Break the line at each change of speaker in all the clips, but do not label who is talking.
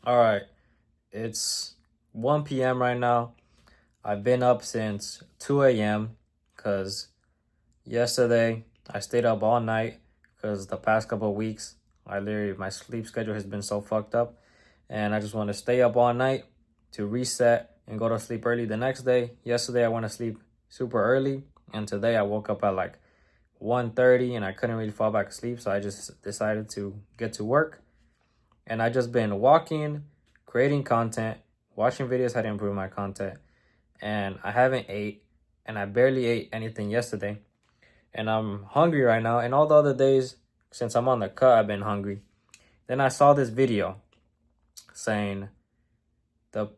All right, it's 1 p.m. right now. I've been up since 2 a.m. because yesterday I stayed up all night because the past couple of weeks, my sleep schedule has been so fucked up. And I just want to stay up all night to reset and go to sleep early the next day. Yesterday I went to sleep super early, and today I woke up at like 1:30 and I couldn't really fall back asleep. So I just decided to get to work. And I just been walking, creating content, watching videos how to improve my content. And I haven't ate, and I barely ate anything yesterday. And I'm hungry right now. And all the other days, since I'm on the cut, I've been hungry. Then I saw this video saying the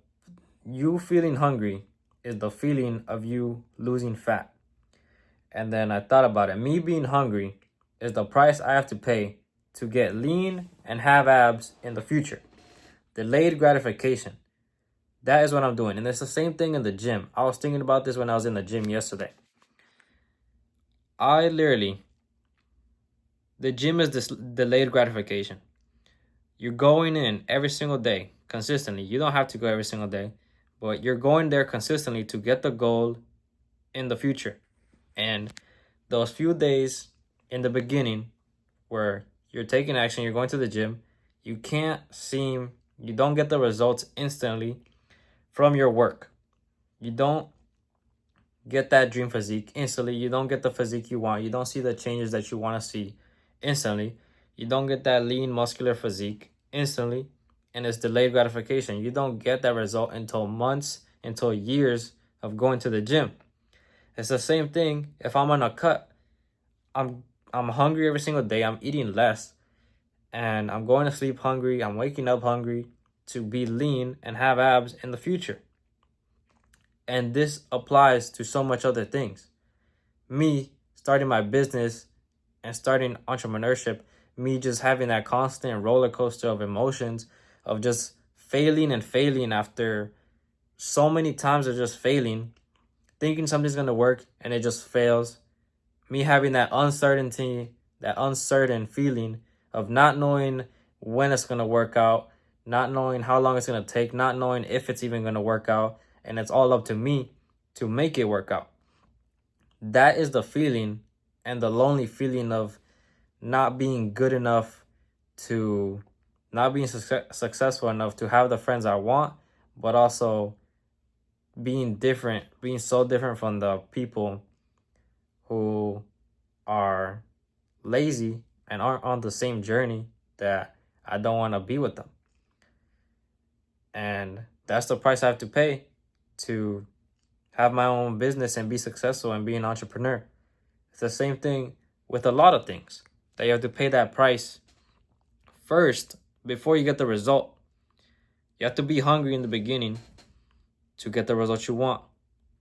you feeling hungry is the feeling of you losing fat. And then I thought about it. Me being hungry is the price I have to pay to get lean and have abs in the future. Delayed gratification. That is what I'm doing. And it's the same thing in the gym. I was thinking about this when I was in the gym yesterday. The gym is this delayed gratification. You're going in every single day consistently. You don't have to go every single day, but you're going there consistently to get the goal in the future. And those few days in the beginning where you're taking action, you're going to the gym, you don't get the results instantly from your work. You don't get that dream physique instantly. You don't get the physique you want. You don't see the changes that you want to see instantly. You don't get that lean muscular physique instantly. And it's delayed gratification. You don't get that result until months, until years of going to the gym. It's the same thing if I'm on a cut. I'm hungry every single day. I'm eating less. And I'm going to sleep hungry. I'm waking up hungry to be lean and have abs in the future. And this applies to so much other things. Me starting my business and starting entrepreneurship, me just having that constant roller coaster of emotions of just failing and failing after so many times of just failing, thinking something's going to work and it just fails. Me having that uncertainty, that uncertain feeling of not knowing when it's going to work out, not knowing how long it's going to take, not knowing if it's even going to work out. And it's all up to me to make it work out. That is the feeling, and the lonely feeling of not being good enough, to not being successful enough to have the friends I want, but also being so different from the people who are lazy and aren't on the same journey, that I don't want to be with them. And that's the price I have to pay to have my own business and be successful and be an entrepreneur. It's the same thing with a lot of things, that you have to pay that price first before you get the result. You have to be hungry in the beginning to get the result you want.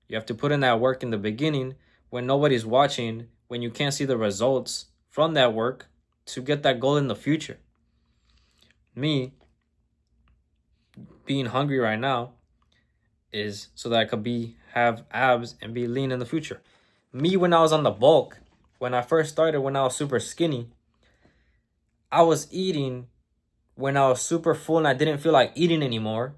You have to put in that work in the beginning when nobody's watching, when you can't see the results from that work, to get that goal in the future. Me being hungry right now is so that I could have abs and be lean in the future. Me, when I was on the bulk, when I first started, when I was super skinny, I was eating when I was super full and I didn't feel like eating anymore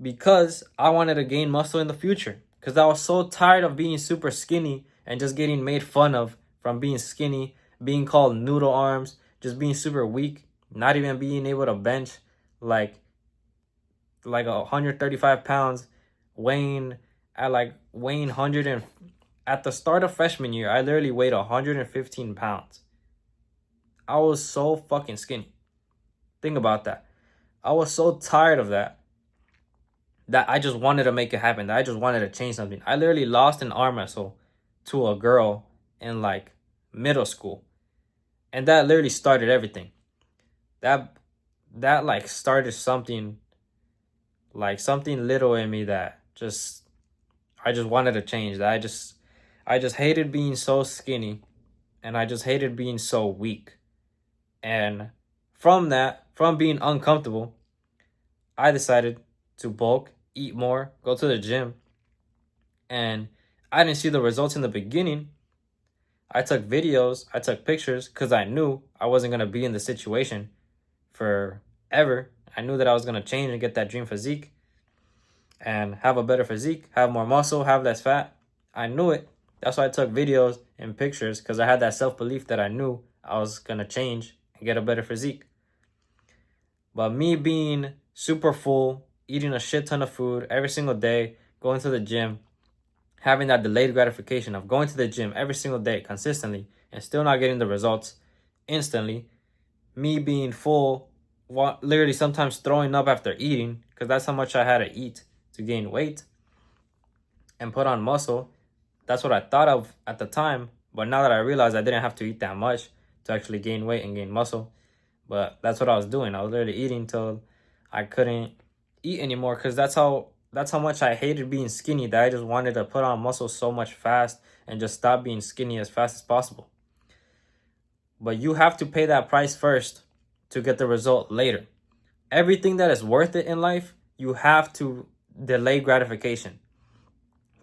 because I wanted to gain muscle in the future. Because I was so tired of being super skinny and just getting made fun of from being skinny, being called noodle arms, just being super weak, not even being able to bench like 135 pounds, weighing 100 and at the start of freshman year, I literally weighed 115 pounds. I was so fucking skinny. Think about that. I was so tired of that I just wanted to make it happen. That I just wanted to change something. I literally lost an arm wrestle to a girl in like middle school. And that literally started everything. That like started something, like something little in me that I just wanted to change. That I just hated being so skinny, and I just hated being so weak. And from being uncomfortable, I decided to bulk, eat more, go to the gym. And I didn't see the results in the beginning. I took videos, I took pictures because I knew I wasn't going to be in the situation forever. I knew that I was going to change and get that dream physique and have a better physique, have more muscle, have less fat. I knew it. That's why I took videos and pictures, because I had that self-belief that I knew I was going to change and get a better physique. But me being super full, eating a shit ton of food every single day, going to the gym, having that delayed gratification of going to the gym every single day consistently and still not getting the results instantly, me being full, literally sometimes throwing up after eating, because that's how much I had to eat to gain weight and put on muscle. That's what I thought of at the time, but now that I realized I didn't have to eat that much to actually gain weight and gain muscle, but that's what I was doing. I was literally eating till I couldn't eat anymore, because that's how much I hated being skinny, that I just wanted to put on muscle so much fast and just stop being skinny as fast as possible. But you have to pay that price first to get the result later. Everything that is worth it in life, you have to delay gratification.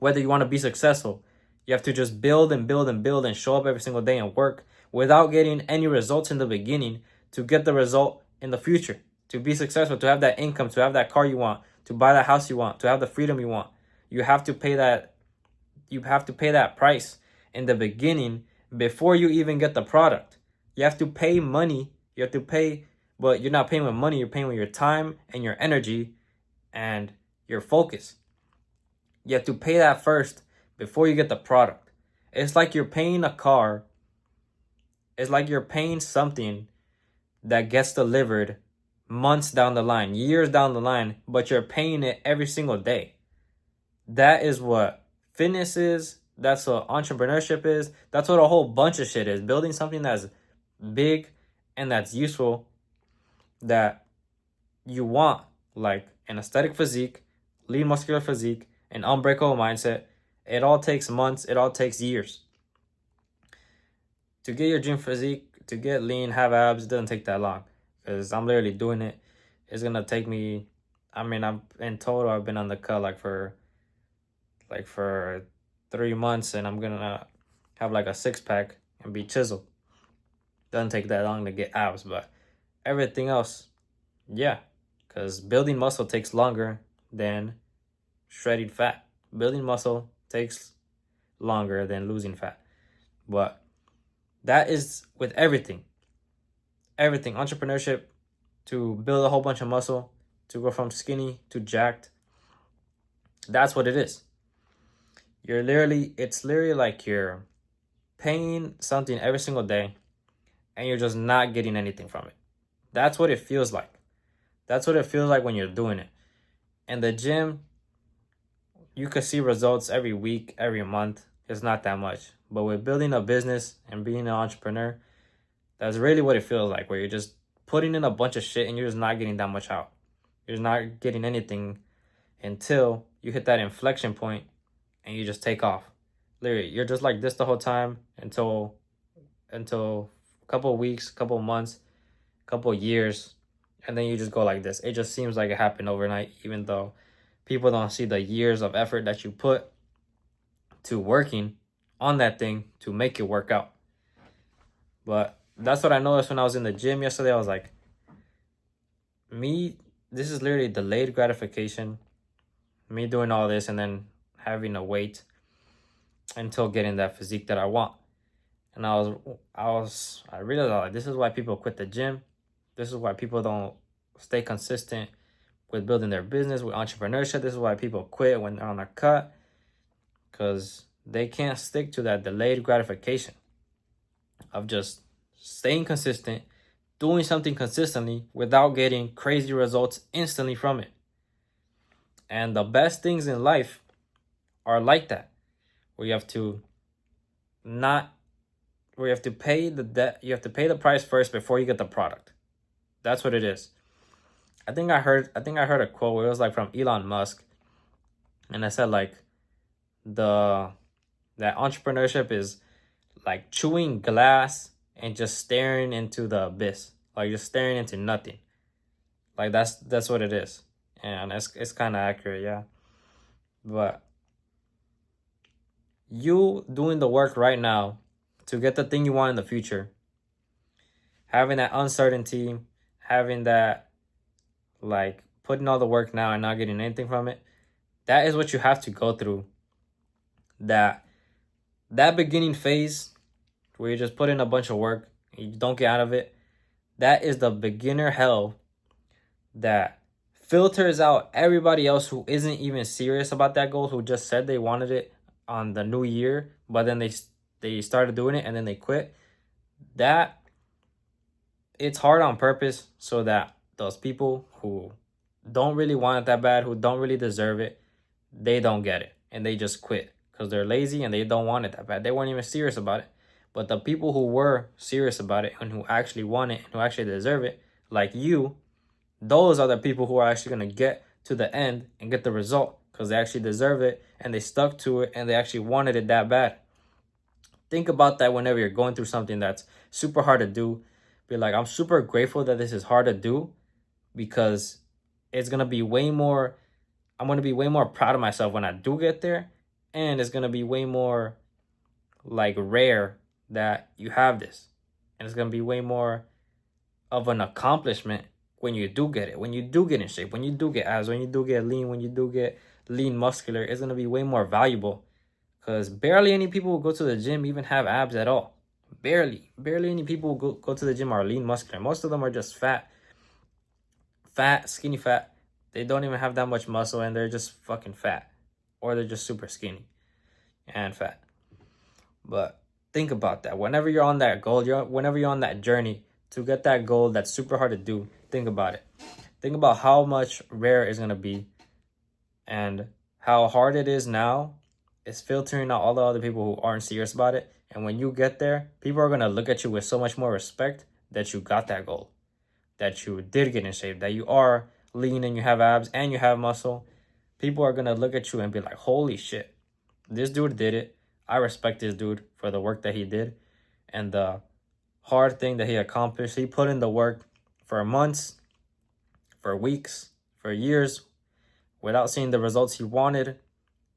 Whether you want to be successful, you have to just build and build and build and show up every single day and work without getting any results in the beginning to get the result in the future. To be successful, to have that income, to have that car you want, to buy that house you want, to have the freedom you want. You have to pay that price in the beginning before you even get the product. You have to pay money. You have to pay, but you're not paying with money, you're paying with your time and your energy and your focus. You have to pay that first before you get the product. It's like you're paying a car. It's like you're paying something that gets delivered months down the line, years down the line, but you're paying it every single day. That is what fitness is. That's what entrepreneurship is. That's what a whole bunch of shit is. Building something that's big and that's useful, that you want, like an aesthetic physique, lean muscular physique, an unbreakable mindset. It all takes months. It all takes years. To get your dream physique, to get lean, have abs, it doesn't take that long, because I'm literally doing it. It's gonna take me, I'm in total, I've been on the cut for 3 months, and I'm gonna have like a 6-pack and be chiseled. Doesn't take that long to get abs, but everything else, yeah, because building muscle takes longer than shredding fat. Building muscle takes longer than losing fat. But that is with everything. Everything. Entrepreneurship, to build a whole bunch of muscle, to go from skinny to jacked. That's what it is. It's literally like you're paying something every single day and you're just not getting anything from it. That's what it feels like. That's what it feels like when you're doing it. In the gym, you could see results every week, every month. It's not that much. But with building a business and being an entrepreneur, that's really what it feels like, where you're just putting in a bunch of shit and you're just not getting that much out. You're just not getting anything until you hit that inflection point and you just take off. Literally, you're just like this the whole time until a couple of weeks, couple of months, couple of years, and then you just go like this. It just seems like it happened overnight, even though people don't see the years of effort that you put to working on that thing to make it work out. But that's what I noticed when I was in the gym yesterday. I was like, this is literally delayed gratification. Me doing all this and then having to wait until getting that physique that I want. And I realized, like, this is why people quit the gym. This is why people don't stay consistent with building their business, with entrepreneurship. This is why people quit when they're on a cut, because they can't stick to that delayed gratification of just staying consistent, doing something consistently without getting crazy results instantly from it. And the best things in life are like that, where you have to pay the debt, you have to pay the price first before you get the product. That's what it is. I think I heard a quote where it was like from Elon Musk, and I said like that entrepreneurship is like chewing glass and just staring into the abyss, like just staring into nothing. Like that's what it is, and it's kind of accurate, yeah. But you doing the work right now to get the thing you want in the future, having that uncertainty, having that like putting all the work now and not getting anything from it, that is what you have to go through. That beginning phase where you just put in a bunch of work, and you don't get out of it, that is the beginner hell that filters out everybody else who isn't even serious about that goal, who just said they wanted it on the new year, but then they started doing it and then they quit. That it's hard on purpose so that those people who don't really want it that bad, who don't really deserve it, they don't get it and they just quit because they're lazy and they don't want it that bad. They weren't even serious about it. But the people who were serious about it and who actually want it and who actually deserve it, like you, those are the people who are actually going to get to the end and get the result because they actually deserve it and they stuck to it and they actually wanted it that bad. Think about that whenever you're going through something that's super hard to do. Be like, I'm super grateful that this is hard to do because it's going to be way more, I'm going to be way more proud of myself when I do get there. And it's going to be way more like rare that you have this. And it's going to be way more of an accomplishment when you do get it, when you do get in shape, when you do get abs, when you do get lean, when you do get lean muscular, it's going to be way more valuable because barely any people who go to the gym even have abs at all. Barely any people who go to the gym are lean muscular. Most of them are just skinny fat. They don't even have that much muscle and they're just fucking fat, or they're just super skinny and fat. But think about that. Whenever you're on that goal, whenever you're on that journey to get that goal that's super hard to do, think about it. Think about how much rare it's going to be and how hard it is now. It's filtering out all the other people who aren't serious about it. And when you get there, people are going to look at you with so much more respect that you got that goal, that you did get in shape, that you are lean and you have abs and you have muscle. People are going to look at you and be like, holy shit, this dude did it. I respect this dude for the work that he did and the hard thing that he accomplished. He put in the work for months, for weeks, for years, without seeing the results he wanted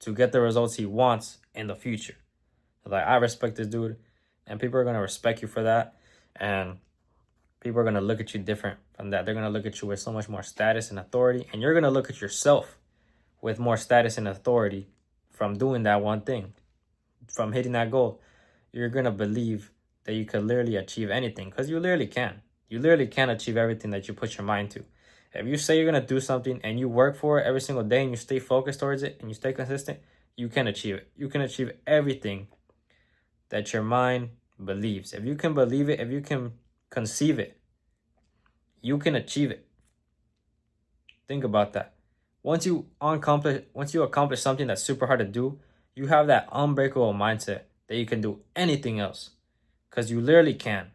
to get the results he wants in the future. Like, I respect this dude, and people are going to respect you for that, and people are going to look at you different from that. They're going to look at you with so much more status and authority, and you're going to look at yourself with more status and authority from doing that one thing, from hitting that goal. You're going to believe that you could literally achieve anything, because you literally can. You literally can achieve everything that you put your mind to. If you say you're going to do something and you work for it every single day and you stay focused towards it and you stay consistent, you can achieve it. You can achieve everything that your mind believes. If you can believe it, if you can conceive it, you can achieve it. Think about that. Once you accomplish something that's super hard to do, you have that unbreakable mindset that you can do anything else, because you literally can.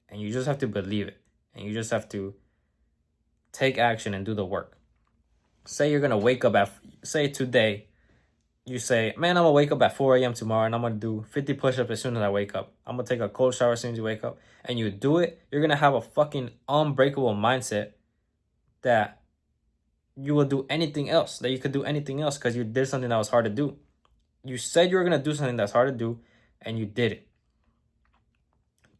And you just have to believe it. And you just have to take action and do the work. Say you're going to wake up say today, you say, man, I'm going to wake up at 4 a.m. tomorrow and I'm going to do 50 push-ups as soon as I wake up. I'm going to take a cold shower as soon as you wake up. And you do it, you're going to have a fucking unbreakable mindset that you will do anything else, that you could do anything else because you did something that was hard to do. You said you were going to do something that's hard to do and you did it.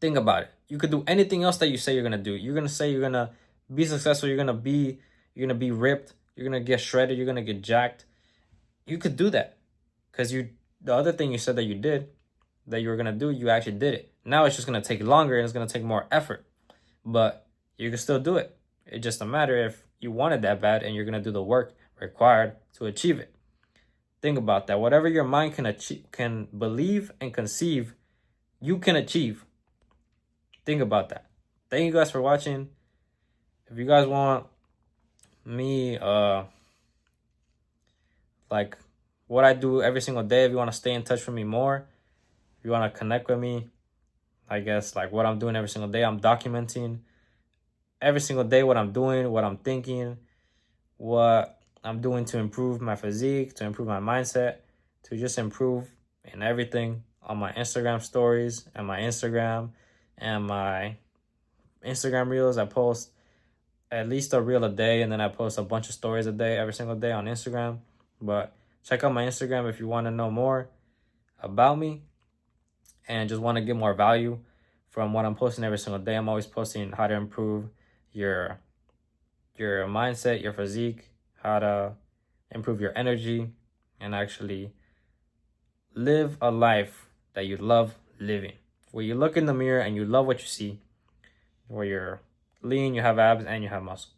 Think about it. You could do anything else that you say you're going to do. You're going to say you're going to be successful. You're going to be ripped. You're going to get shredded. You're going to get jacked. You could do that because the other thing you said that you did, that you were going to do, you actually did it. Now it's just going to take longer and it's going to take more effort, but you can still do it. It's just a matter if you want it that bad and you're going to do the work required to achieve it. Think about that. Whatever your mind can believe and conceive, you can achieve. Think about that. Thank you guys for watching. If you guys want me, like what I do every single day, if you want to stay in touch with me more, if you want to connect with me, I guess like what I'm doing every single day, I'm documenting every single day what I'm doing, what I'm thinking, what I'm doing to improve my physique, to improve my mindset, to just improve in everything on my Instagram stories and my Instagram reels. I post at least a reel a day, and then I post a bunch of stories a day, every single day on Instagram. But check out my Instagram if you want to know more about me and just want to get more value from what I'm posting every single day. I'm always posting how to improve your your mindset, your physique, how to improve your energy, and actually live a life that you love living. Where you look in the mirror and you love what you see, where you're lean, you have abs, and you have muscle.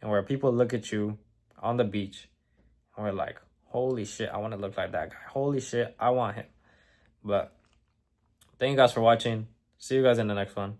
And where people look at you on the beach and we're like, holy shit, I want to look like that guy. Holy shit, I want him. But thank you guys for watching. See you guys in the next one.